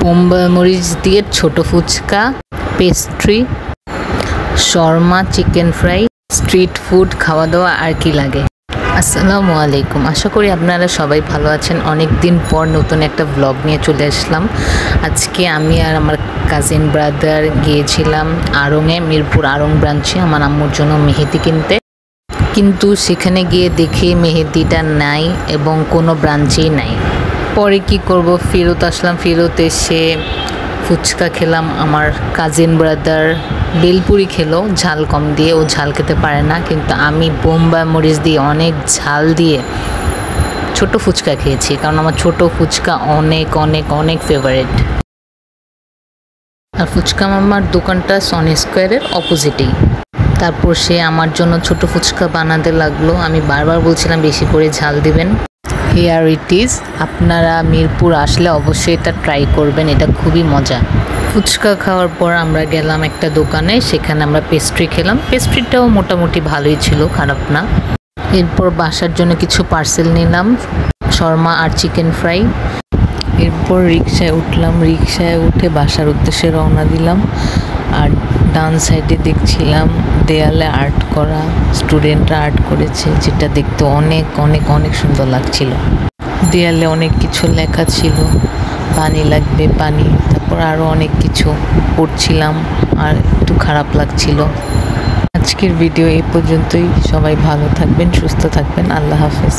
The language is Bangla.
বোম্বাই মরিচ দিয়ে ছোট ফুচকা, পেস্ট্রি, শর্মা, চিকেন ফ্রাই, স্ট্রিট ফুড খাওয়া দাওয়া আর কি লাগে। আসসালামু আলাইকুম, আশা করি আপনারা সবাই ভালো আছেন। অনেক দিন পর নতুন একটা ব্লগ নিয়ে চলে আসলাম। আজকে আমি আর আমার কাজিন ব্রাদার গিয়েছিলাম আড়ংয়ে, মিরপুর আড়ং ব্রাঞ্চে আমার আম্মুর জন্য মেহেদি কিনতে। কিন্তু সেখানে গিয়ে দেখি মেহেদিটা নাই এবং কোনো ব্রাঞ্চেই নাই। পরে কি করব, ফেরত আসলাম। ফেরত এসে ফুচকা খেলাম। আমার কাজিন ব্রাদার বেলপুরি খেলো ঝাল কম দিয়ে, ও ঝাল খেতে পারে না, কিন্তু আমি বোম্বাই মরিচ দিয়ে অনেক ঝাল দিয়ে ছোট ফুচকা খেয়েছি, কারণ আমার ছোট ফুচকা অনেক অনেক অনেক ফেভারিট। আর ফুচকা মামার দোকানটা সনি স্কোয়ারের অপোজিটেই। তারপর সে আমার জন্য ছোট ফুচকা বানাতে লাগলো। আমি বারবার বলছিলাম বেশি করে ঝাল দিবেন। হিয়ার ইট ইজ, আপনারা মিরপুর আসলে অবশ্যই এটা ট্রাই করবেন, এটা খুবই মজা। ফুচকা খাওয়ার পর আমরা গেলাম একটা দোকানে, সেখানে আমরা পেস্ট্রি খেলাম। পেস্ট্রিটাও মোটামুটি ভালোই ছিল, খারাপ না। এরপর বাসার জন্য কিছু পার্সেল নিলাম, শর্মা আর চিকেন ফ্রাই। এরপর রিকশায় উঠলাম, রিকশায় উঠে বাসার উদ্দেশ্যে রওনা দিলাম। আর ডান সাইডে দেখছিলাম দেয়ালে আর্ট করা, স্টুডেন্টরা আর্ট করেছে, যেটা দেখতে অনেক অনেক অনেক সুন্দর লাগছিল। দেয়ালে অনেক কিছু লেখা ছিল, পানি লাগবে পানি, তারপর আরও অনেক কিছু পড়ছিলাম আর একটু খারাপ লাগছিল। আজকের ভিডিও এই পর্যন্তই। সবাই ভালো থাকবেন, সুস্থ থাকবেন। আল্লাহ হাফেজ।